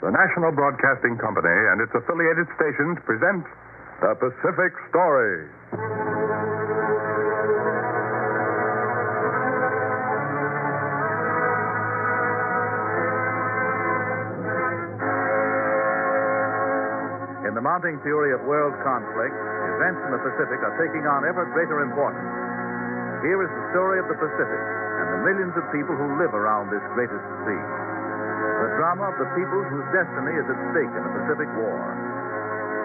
The National Broadcasting Company and its affiliated stations present The Pacific Story. In the mounting fury of world conflict, events in the Pacific are taking on ever greater importance. Here is the story of the Pacific and the millions of people who live around this greatest sea. The drama of the peoples whose destiny is at stake in the Pacific War.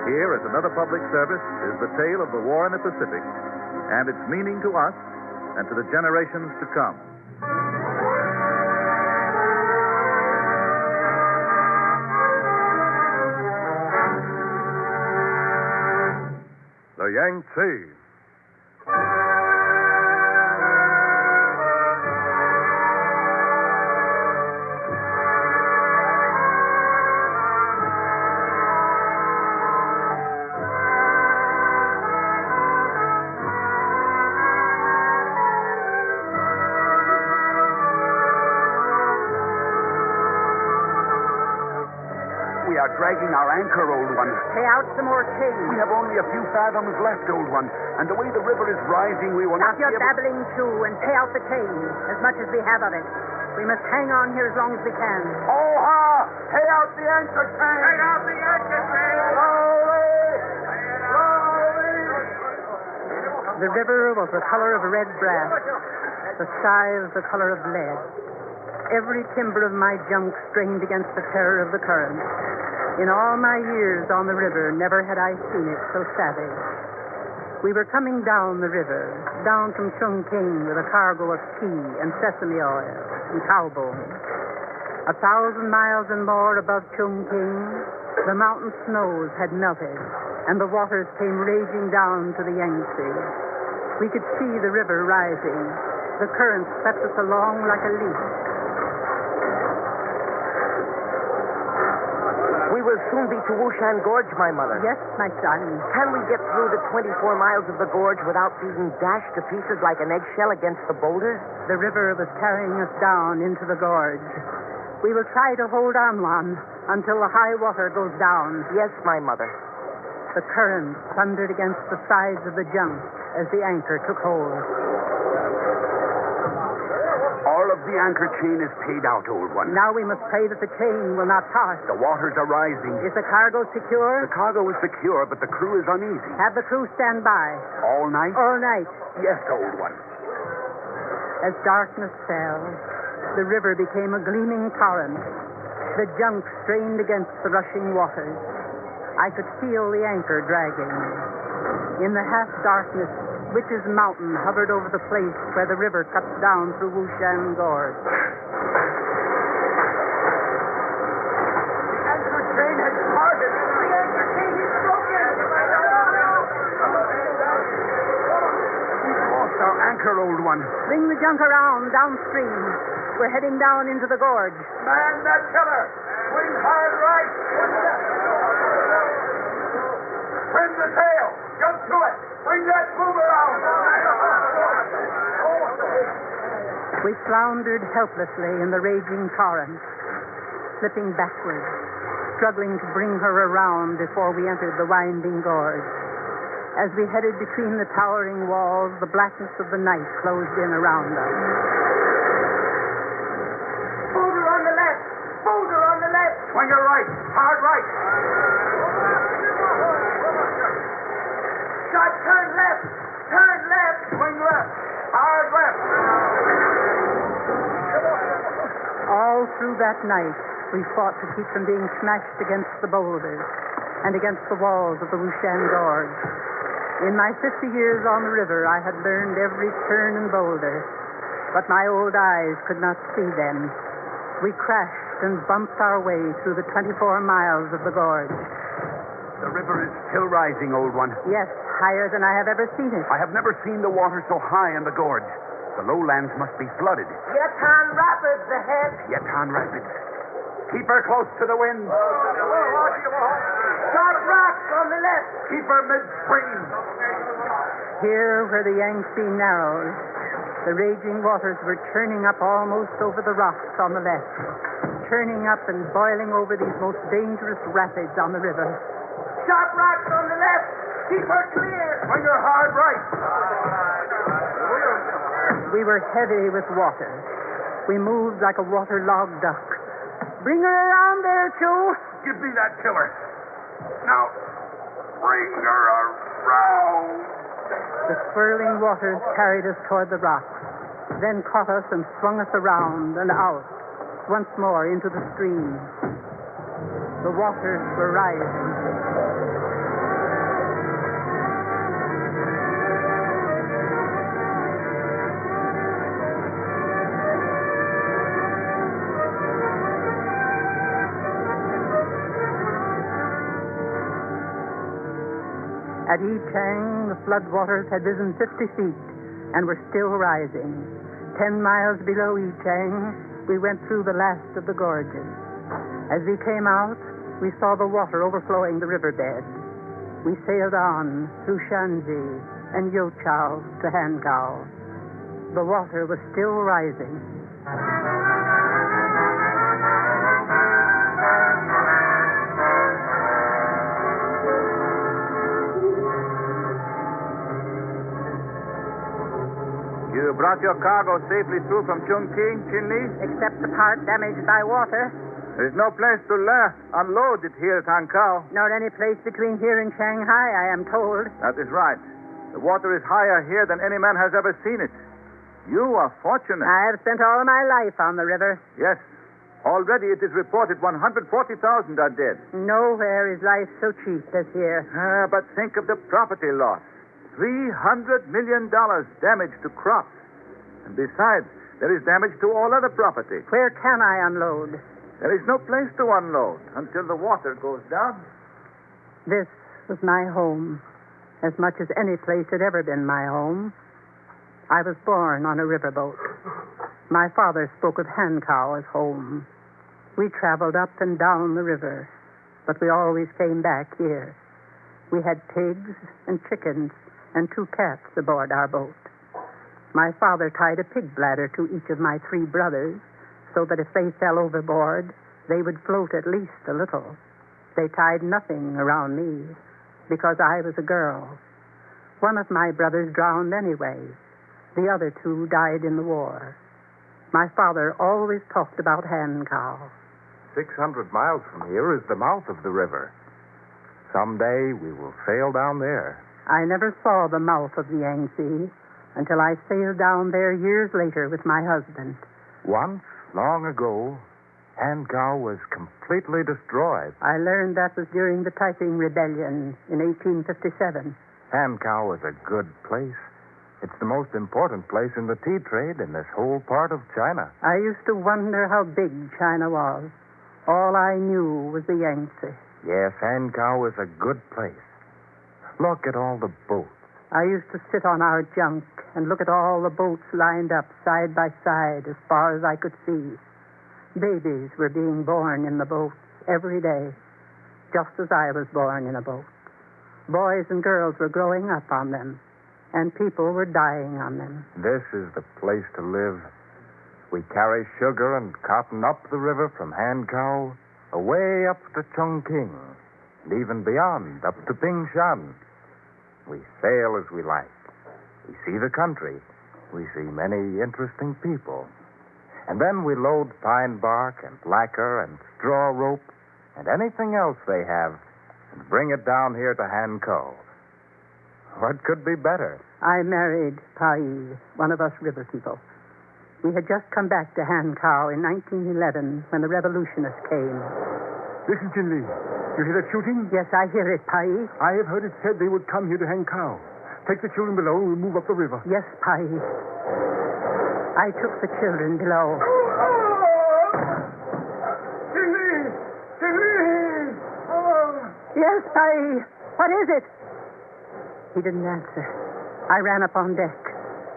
Here, as another public service, is the tale of the war in the Pacific and its meaning to us and to the generations to come. The Yangtze. We are dragging our anchor, old one. Pay out some more chain. We have only a few fathoms left, old one. And the way the river is rising, we will Stop not be your able... babbling, too, and pay out the chain, as much as we have of it. We must hang on here as long as we can. Oh, ha! Pay out the anchor chain! Pay out the anchor chain! Slowly! Slowly! The river was the color of red brass. The sky was the color of lead. Every timber of my junk strained against the terror of the current. In all my years on the river, never had I seen it so savage. We were coming down the river, down from Chongqing with a cargo of tea and sesame oil and cow bones. 1,000 miles and more above Chongqing, the mountain snows had melted, and the waters came raging down to the Yangtze. We could see the river rising. The current swept us along like a leaf. We will soon be to Wushan Gorge, my mother. Yes, my son. Can we get through the 24 miles of the gorge without being dashed to pieces like an eggshell against the boulders? The river was carrying us down into the gorge. We will try to hold on one until the high water goes down. Yes, my mother. The current thundered against the sides of the junk as the anchor took hold. All of the anchor chain is paid out, old one. Now we must pray that the chain will not toss. The waters are rising. Is the cargo secure? The cargo is secure, but the crew is uneasy. Have the crew stand by. All night? All night. Yes, old one. As darkness fell, the river became a gleaming torrent. The junk strained against the rushing waters. I could feel the anchor dragging. In the half-darkness, Witch's Mountain hovered over the place where the river cuts down through Wushan Gorge. The anchor chain has parted. The anchor chain is broken. We've lost our anchor, old one. Bring the junk around, downstream. We're heading down into the gorge. Man that tiller. Swing hard right. Trim the tail. Jump to it. Bring that boom around. We floundered helplessly in the raging torrent, slipping backward, struggling to bring her around before we entered the winding gorge. As we headed between the towering walls, the blackness of the night closed in around us. Boulder on the left! Boulder on the left! Swing her right. Hard right. Shot, turn left! Turn left! Swing left. Hard left. All through that night, we fought to keep from being smashed against the boulders and against the walls of the Wushan Gorge. In my 50 years on the river, I had learned every turn and boulder, but my old eyes could not see them. We crashed and bumped our way through the 24 miles of the gorge. The river is still rising, old one. Yes, higher than I have ever seen it. I have never seen the water so high in the gorge. The lowlands must be flooded. Yatan Rapids ahead. Yatan Rapids. Keep her close to the wind. Sharp rocks on the left. Keep her midstream. Here, where the Yangtze narrows, the raging waters were churning up almost over the rocks on the left. churning up and boiling over these most dangerous rapids on the river. Sharp rocks on the left. Keep her clear. On your hard right. We were heavy with water. We moved like a waterlogged duck. Bring her around there, Joe. Give me that tiller. Now, bring her around. The swirling waters carried us toward the rocks, then caught us and swung us around and out, once more into the stream. The waters were rising. At Yichang, the floodwaters had risen 50 feet and were still rising. 10 miles below Yichang, we went through the last of the gorges. As we came out, we saw the water overflowing the riverbed. We sailed on through Shanxi and Youchao to Hankow. The water was still rising. You brought your cargo safely through from Chongqing, Chinli? Except the part damaged by water, There's no place to unload it here at Hankow. nor any place between here and Shanghai, I am told. That is right. The water is higher here than any man has ever seen it. You are fortunate. I have spent all my life on the river. Yes. Already it is reported 140,000 are dead. Nowhere is life so cheap as here. But think of the property loss. $300 million damage to crops. And besides, there is damage to all other property. Where can I unload? There is no place to unload until the water goes down. This was my home, as much as any place had ever been my home. I was born on a riverboat. My father spoke of Hankow as home. We traveled up and down the river, but we always came back here. We had pigs and chickens and 2 cats aboard our boat. My father tied a pig bladder to each of my 3 brothers so that if they fell overboard, they would float at least a little. They tied nothing around me because I was a girl. One of my brothers drowned anyway. The other 2 died in the war. My father always talked about Hankow. 600 miles from here is the mouth of the river. Someday we will sail down there. I never saw the mouth of the Yangtze until I sailed down there years later with my husband. Once, long ago, Hankow was completely destroyed. I learned that was during the Taiping Rebellion in 1857. Hankow is a good place. It's the most important place in the tea trade in this whole part of China. I used to wonder how big China was. All I knew was the Yangtze. Yes, Hankow is a good place. Look at all the boats. I used to sit on our junk and look at all the boats lined up side by side as far as I could see. Babies were being born in the boats every day, just as I was born in a boat. Boys and girls were growing up on them, and people were dying on them. This is the place to live. We carry sugar and cotton up the river from Hankow, away up to Chongqing, and even beyond, up to Pingshan. We sail as we like. We see the country. We see many interesting people. And then we load pine bark and lacquer and straw rope and anything else they have and bring it down here to Hankow. What could be better? I married Pai, one of us river people. We had just come back to Hankow in 1911 when the revolutionists came. Listen, Jinli. You hear that shooting? Yes, I hear it, Pai. I have heard it said they would come here to Hankow. Take the children below and we'll move up the river. Yes, Pai. I took the children below. Jinli! Jinli! Oh! Yes, Pai. What is it? He didn't answer. I ran up on deck,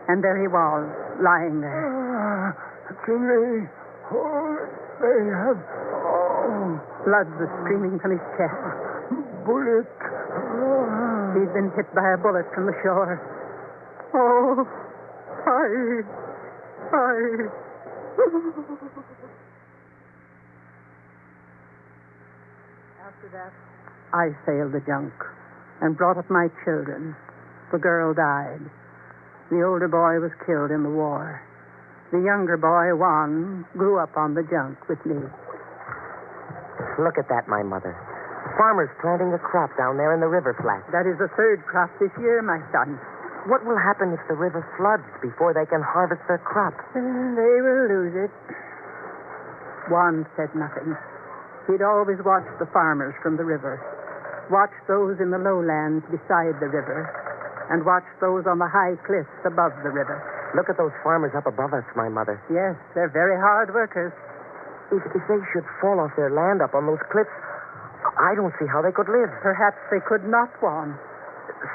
and there he was, lying there. Jinli. Oh, they have... Oh. Blood was streaming from his chest. Bullet. He'd been hit by a bullet from the shore. Oh, Pai. After that, I sailed the junk and brought up my children. The girl died. The older boy was killed in the war. The younger boy, Juan, grew up on the junk with me. Look at that, my mother. Farmers planting a crop down there in the river flat. That is the third crop this year, my son. What will happen if the river floods before they can harvest their crop? They will lose it. Juan said nothing. He'd always watched the farmers from the river, watched those in the lowlands beside the river, and watched those on the high cliffs above the river. Look at those farmers up above us, my mother. Yes, they're very hard workers. If they should fall off their land up on those cliffs, I don't see how they could live. Perhaps they could not, Juan.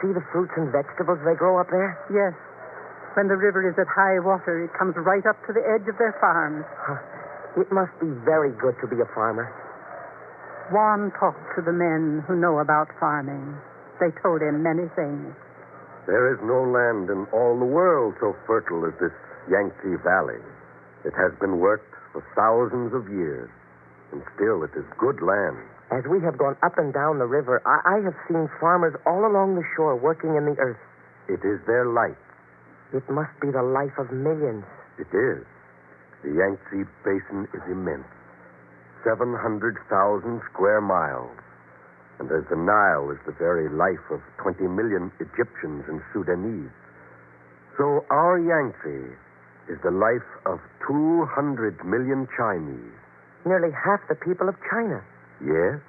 See the fruits and vegetables they grow up there? Yes. When the river is at high water, it comes right up to the edge of their farms. It must be very good to be a farmer. Juan talked to the men who know about farming. They told him many things. There is no land in all the world so fertile as this Yangtze Valley. It has been worked for thousands of years, and still it is good land. As we have gone up and down the river, I have seen farmers all along the shore working in the earth. It is their life. It must be the life of millions. It is. The Yangtze Basin is immense, 700,000 square miles. And as the Nile is the very life of 20 million Egyptians and Sudanese, so our Yangtze is the life of 200 million Chinese. Nearly half the people of China. Yes,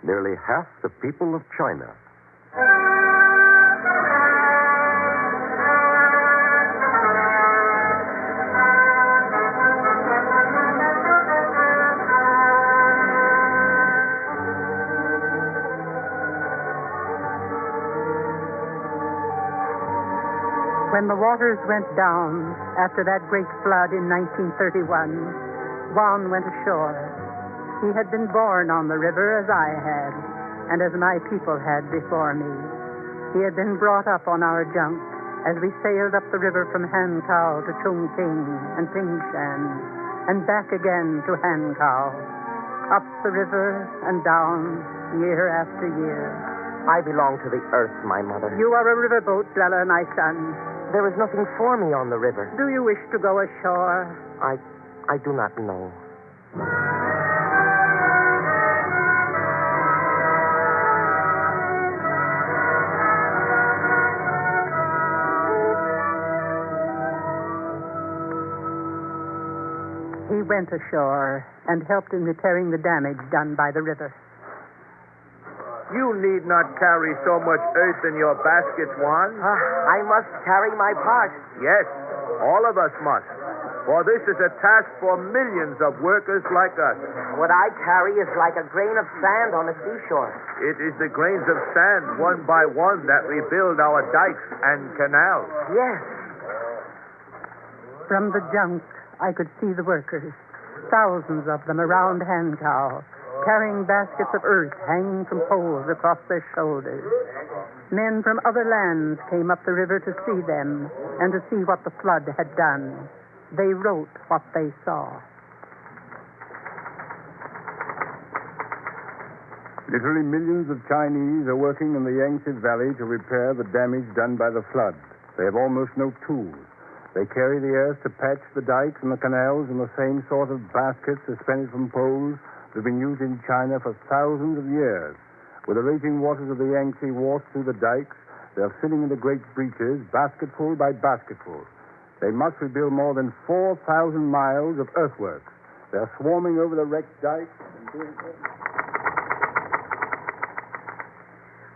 nearly half the people of China. When the waters went down after that great flood in 1931, Juan went ashore. He had been born on the river as I had, and as my people had before me. He had been brought up on our junk as we sailed up the river from Hankow to Chongqing and Pingshan, and back again to Hankow, up the river and down year after year. I belong to the earth, my mother. You are a riverboat dweller, my son. There is nothing for me on the river. Do you wish to go ashore? I do not know. He went ashore and helped in repairing the damage done by the river. You need not carry so much earth in your baskets, Juan. I must carry my part. Yes, all of us must. For this is a task for millions of workers like us. What I carry is like a grain of sand on the seashore. It is the grains of sand, one by one, that rebuild our dikes and canals. Yes. From the junk, I could see the workers, thousands of them around Hankow, carrying baskets of earth hanging from poles across their shoulders. Men from other lands came up the river to see them and to see what the flood had done. They wrote what they saw. Literally millions of Chinese are working in the Yangtze Valley to repair the damage done by the flood. They have almost no tools. They carry the earth to patch the dikes and the canals in the same sort of baskets suspended from poles that have been used in China for thousands of years. With the raging waters of the Yangtze washed through the dikes, they are filling into great breaches, basketful by basketful. They must rebuild more than 4,000 miles of earthworks. They are swarming over the wrecked dikes and doing so.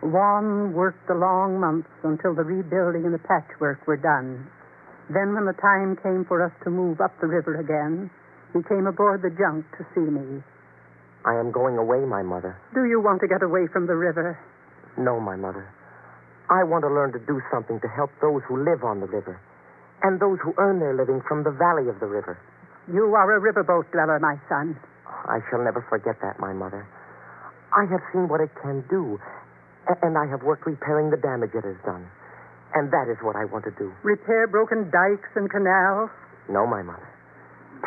Juan worked the long months until the rebuilding and the patchwork were done. Then when the time came for us to move up the river again, he came aboard the junk to see me. I am going away, my mother. Do you want to get away from the river? No, my mother. I want to learn to do something to help those who live on the river and those who earn their living from the valley of the river. You are a riverboat dweller, my son. I shall never forget that, my mother. I have seen what it can do, and I have worked repairing the damage it has done. And that is what I want to do. Repair broken dikes and canals? No, my mother.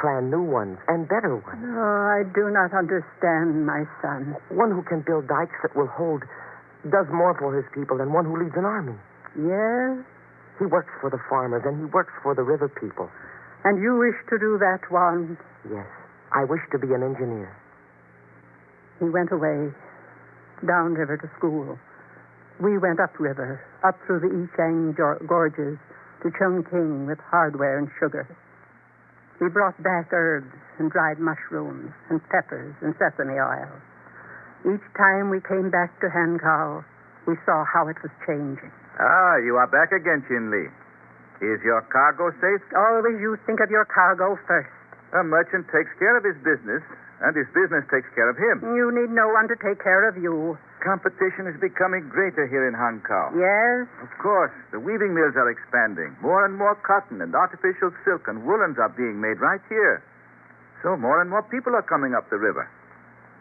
plan new ones and better ones. Oh, I do not understand, my son. One who can build dikes that will hold does more for his people than one who leads an army. Yes? He works for the farmers and he works for the river people. And you wish to do that, Juan? Yes, I wish to be an engineer. He went away, downriver to school. We went upriver, up through the Yangtze gorges to Chongqing with hardware and sugar. We brought back herbs and dried mushrooms and peppers and sesame oil. Each time we came back to Hankow, we saw how it was changing. Ah, you are back again, Chin Lee. Is your cargo safe? Always you think of your cargo first. A merchant takes care of his business, and his business takes care of him. You need no one to take care of you. Competition is becoming greater here in Hankow. Yes? Of course. The weaving mills are expanding. More and more cotton and artificial silk and woolens are being made right here. So more and more people are coming up the river.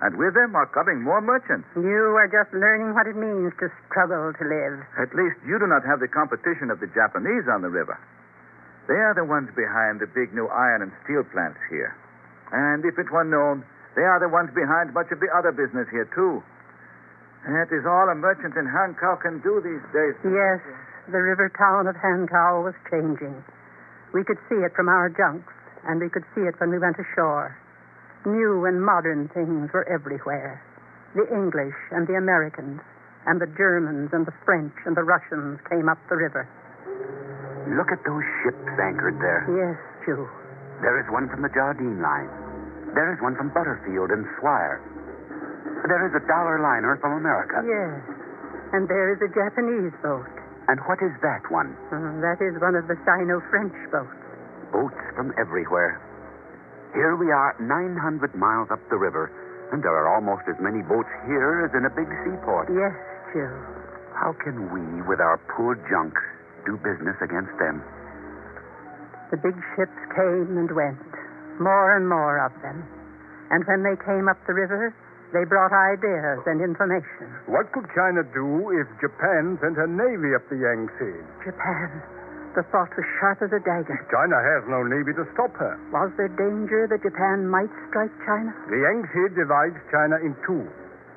And with them are coming more merchants. You are just learning what it means to struggle to live. At least you do not have the competition of the Japanese on the river. They are the ones behind the big new iron and steel plants here. And if it were known, they are the ones behind much of the other business here, too. That is all a merchant in Hankow can do these days. Yes, the river town of Hankow was changing. We could see it from our junks, and we could see it when we went ashore. New and modern things were everywhere. The English and the Americans and the Germans and the French and the Russians came up the river. Look at those ships anchored there. Yes, Joe. There is one from the Jardine line. There is one from Butterfield and Swire. There is a dollar liner from America. Yes. And there is a Japanese boat. And what is that one? That is one of the Sino-French boats. Boats from everywhere. Here we are 900 miles up the river, and there are almost as many boats here as in a big seaport. Yes, Joe. How can we, with our poor junks, do business against them? The big ships came and went, more and more of them. And when they came up the river, they brought ideas and information. What could China do if Japan sent her navy up the Yangtze? Japan. The thought was sharp as a dagger. China has no navy to stop her. Was there danger that Japan might strike China? The Yangtze divides China in two.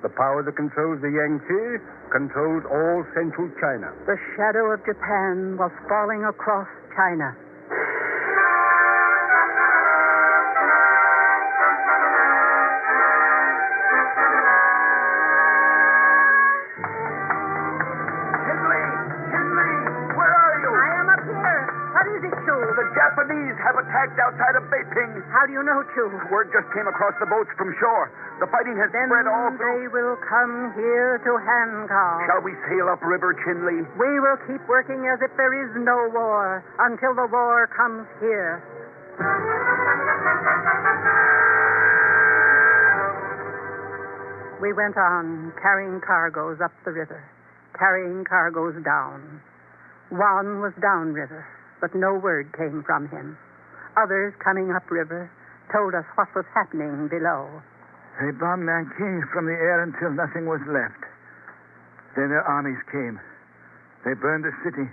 The power that controls the Yangtze controls all central China. The shadow of Japan was falling across China. The Japanese have attacked outside of Beiping. How do you know, Chu? Word just came across the boats from shore. The fighting has Then spread all they through. will come here to Hankow. Shall we sail upriver, Chinley? We will keep working as if there is no war until the war comes here. We went on, carrying cargoes up the river, carrying cargoes down. One was downriver, but no word came from him. Others, coming upriver, told us what was happening below. They bombed Nanking from the air until nothing was left. Then their armies came. They burned the city,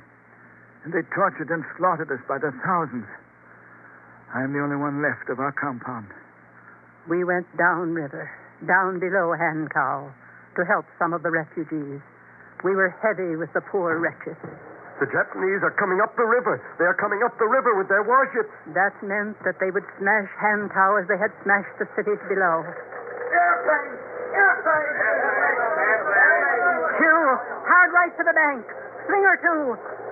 and they tortured and slaughtered us by the thousands. I am the only one left of our compound. We went downriver, down below Hankow, to help some of the refugees. We were heavy with the poor wretches. The Japanese are coming up the river. They are coming up the river with their warships. That meant that they would smash Hankow as they had smashed the cities below. Airplane! Airplane! Chew, hard right to the bank. Slinger two.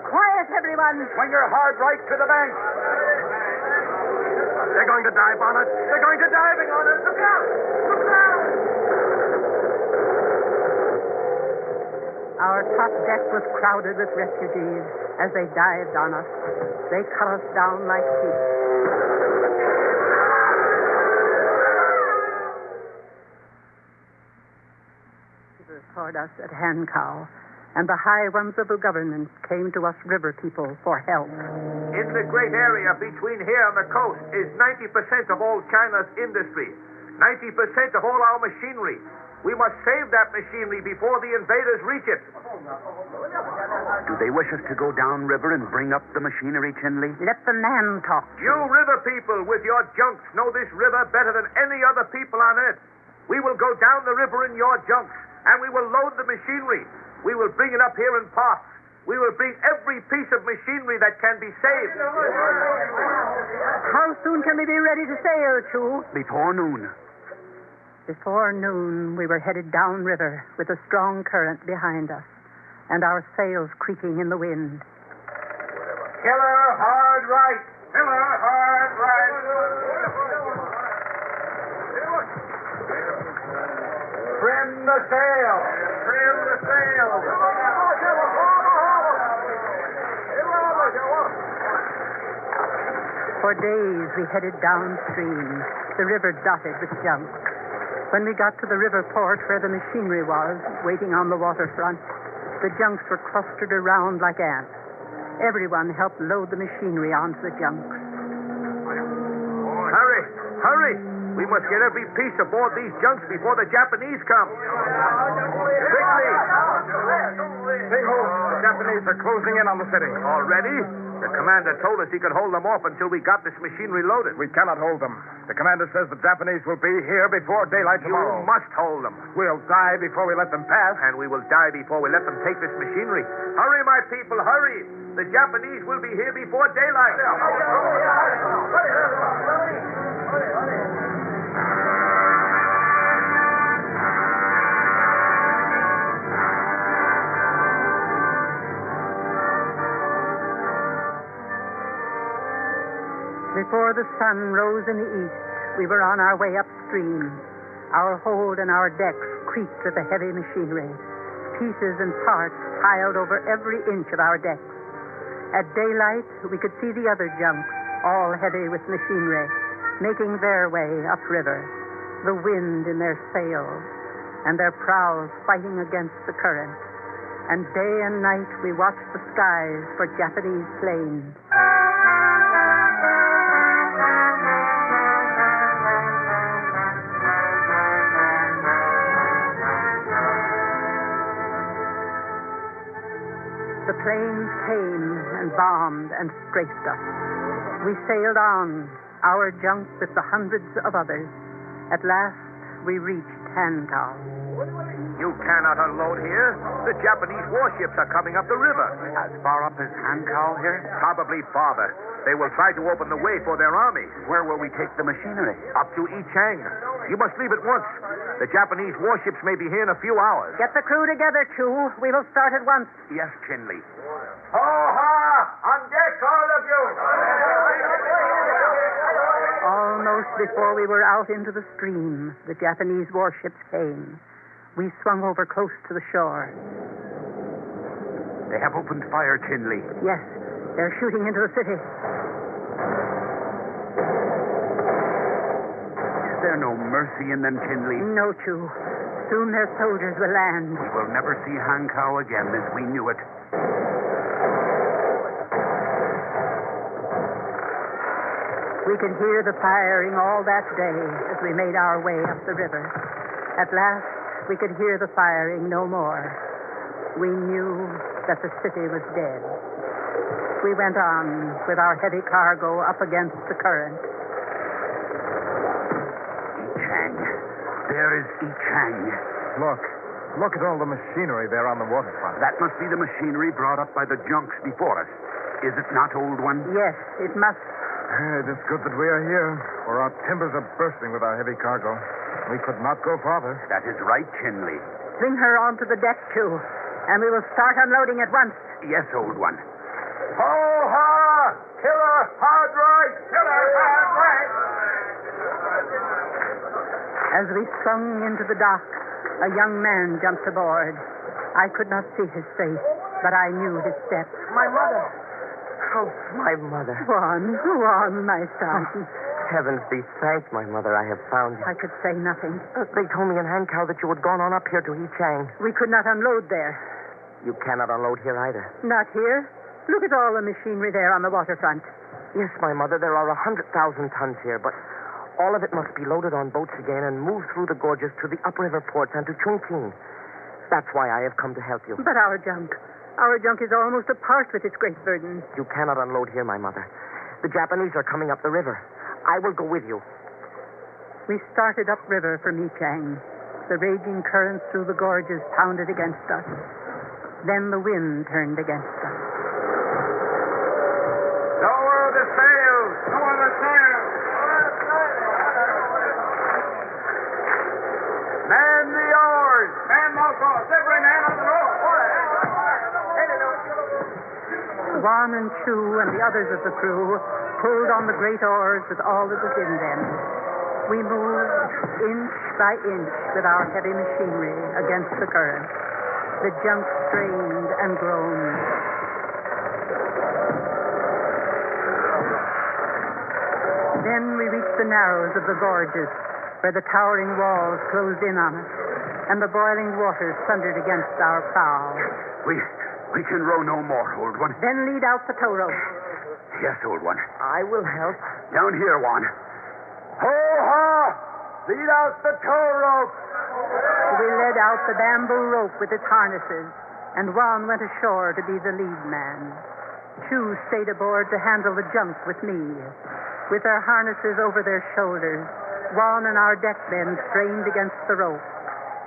Quiet, everyone. Swing your hard right to the bank. They're going to dive on us. They're going to diving on us. Look out! Look out! Our top deck was crowded with refugees as they dived on us. They cut us down like sheep. Toward us at Hankow, and the high ones of the government came to us river people for help. In the great area between here and the coast is 90% of all China's industry, 90% of all our machinery, We must save that machinery before the invaders reach it. Do they wish us to go downriver and bring up the machinery, Chinley? Let the man talk. You river people with your junks know this river better than any other people on earth. We will go down the river in your junks, and we will load the machinery. We will bring it up here in parts. We will bring every piece of machinery that can be saved. How soon can we be ready to sail, Chu? Before noon. Before noon, we were headed downriver with a strong current behind us, and our sails creaking in the wind. Killer hard right. Killer hard right. Trim the sail. Trim the sail. For days, we headed downstream, the river dotted with junks. When we got to the river port where the machinery was, waiting on the waterfront, the junks were clustered around like ants. Everyone helped load the machinery onto the junks. Hurry, hurry! We must get every piece aboard these junks before the Japanese come. Quickly! The Japanese are closing in on the city. Already? The commander told us he could hold them off until we got this machinery loaded. We cannot hold them. The commander says the Japanese will be here before daylight tomorrow. You must hold them. We'll die before we let them pass. And we will die before we let them take this machinery. Hurry, my people, hurry! The Japanese will be here before daylight. Before the sun rose in the east, we were on our way upstream. Our hold and our decks creaked with the heavy machinery. Pieces and parts piled over every inch of our decks. At daylight, we could see the other junks, all heavy with machinery, making their way upriver, the wind in their sails, and their prows fighting against the current. And day and night, we watched the skies for Japanese planes. The planes came and bombed and strafed us. We sailed on, our junk with the hundreds of others. At last, we reached Hankow. You cannot unload here. The Japanese warships are coming up the river. As far up as Hankow here? Probably farther. They will try to open the way for their army. Where will we take the machinery? Up to Yichang. You must leave at once. The Japanese warships may be here in a few hours. Get the crew together, Chu. We will start at once. Yes, Chinley. Ho-ha! On deck, all of you! Almost before we were out into the stream, the Japanese warships came. We swung over close to the shore. They have opened fire, Chinley. Yes, they're shooting into the city. Is there no mercy in them, Chinley? No, Chu. Soon their soldiers will land. We will never see Hankow again as we knew it. We could hear the firing all that day as we made our way up the river. At last, we could hear the firing no more. We knew that the city was dead. We went on with our heavy cargo up against the current. Yichang. There is Yichang. Look at all the machinery there on the waterfront. That must be the machinery brought up by the junks before us. Is it not, old one? Yes, it must. It is good that we are here, for our timbers are bursting with our heavy cargo. We could not go farther. That is right, Chinley. Bring her onto the deck, Chu, and we will start unloading at once. Yes, old one. Ho-ha! Killer hard right! Killer hard right! As we swung into the dock, a young man jumped aboard. I could not see his face, but I knew his step. My mother. Oh, my mother. One, my son. Heavens be thanked, my mother, I have found you. I could say nothing. They told me in Hankow that you had gone on up here to Yichang. We could not unload there. You cannot unload here either. Not here. Look at all the machinery there on the waterfront. Yes, my mother, there are 100,000 tons here, but All of it must be loaded on boats again and moved through the gorges to the upriver ports and to Chongqing. That's why I have come to help you. But our junk is almost apart with its great burden. You cannot unload here, my mother. The Japanese are coming up the river. I will go with you. We started upriver from Yichang. The raging currents through the gorges pounded against us. Then the wind turned against us. Lower the sails! Lower the sails! Man the oars! Man those oars! Every man on the rope! Juan and Chu and the others of the crew pulled on the great oars with all that was in them. We moved inch by inch with our heavy machinery against the current. The junk strained and groaned. Then we reached the narrows of the gorges, where the towering walls closed in on us, and the boiling waters thundered against our prow. We can row no more, old one. Then lead out the tow rope. Yes, old one. I will help. Down here, Juan. Ho-ha! Lead out the tow rope! We led out the bamboo rope with its harnesses, and Juan went ashore to be the lead man. Chu stayed aboard to handle the junk with me. With their harnesses over their shoulders, Juan and our deckmen strained against the rope.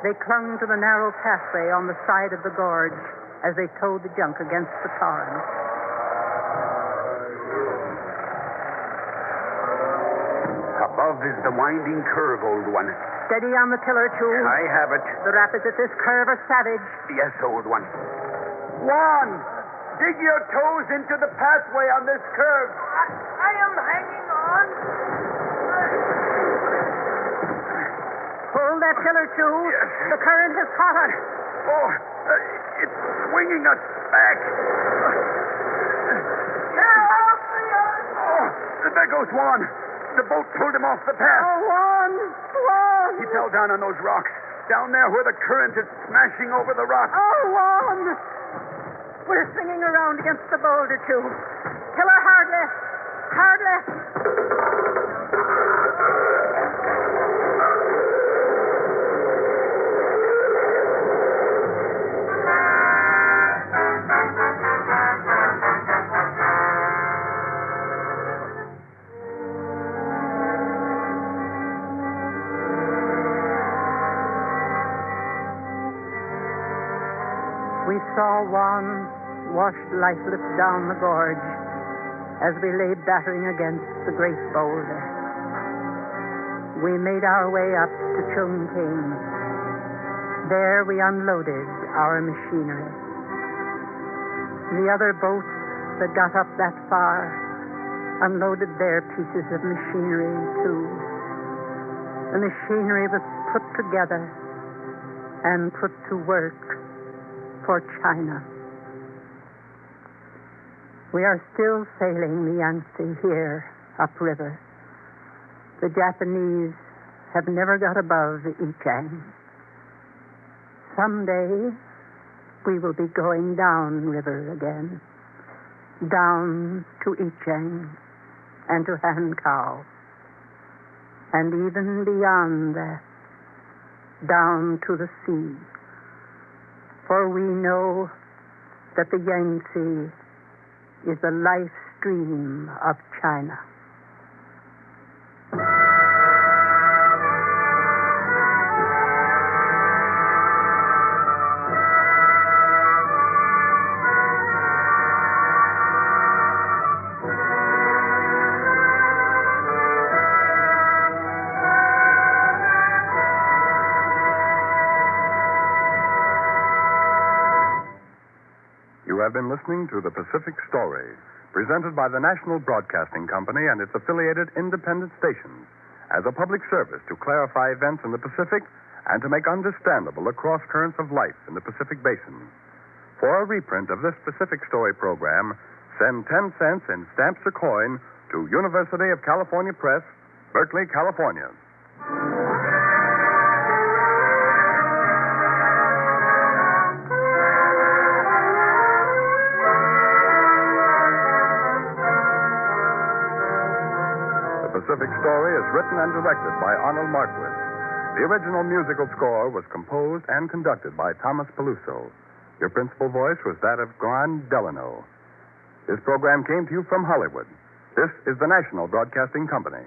They clung to the narrow pathway on the side of the gorge as they towed the junk against the torrent. Above is the winding curve, old one. Steady on the tiller, Chu. I have it. The rapids at this curve are savage. Yes, old one. Juan, dig your toes into the pathway on this curve. I am hanging on. Pull that tiller, Chu. Yes. The current has caught us. Oh, it's swinging us back. Help me! Oh, there goes Juan. The boat pulled him off the path. Oh, Juan! Juan! He fell down on those rocks. Down there where the current is smashing over the rocks. Oh, Juan! We're swinging around against the boulder, Chu. Tiller hard left. Hard left. We saw Juan washed lifeless down the gorge as we lay battering against the great boulder. We made our way up to Chongqing. There we unloaded our machinery. The other boats that got up that far unloaded their pieces of machinery too. The machinery was put together and put to work for China. We are still sailing the Yangtze here upriver. The Japanese have never got above the Yichang. Someday we will be going down river again, down to Yichang and to Hankow, and even beyond that, down to the sea. For we know that the Yangtze is the life stream of China. You have been listening to The Pacific Story, presented by the National Broadcasting Company and its affiliated independent stations as a public service to clarify events in the Pacific and to make understandable the cross currents of life in the Pacific Basin. For a reprint of this Pacific Story program, send 10 cents in stamps or coin to University of California Press, Berkeley, California. The Pacific story is written and directed by Arnold Marquis. The original musical score was composed and conducted by Thomas Peluso. Your principal voice was that of Glenn Delano. This program came to you from Hollywood. This is the National Broadcasting Company.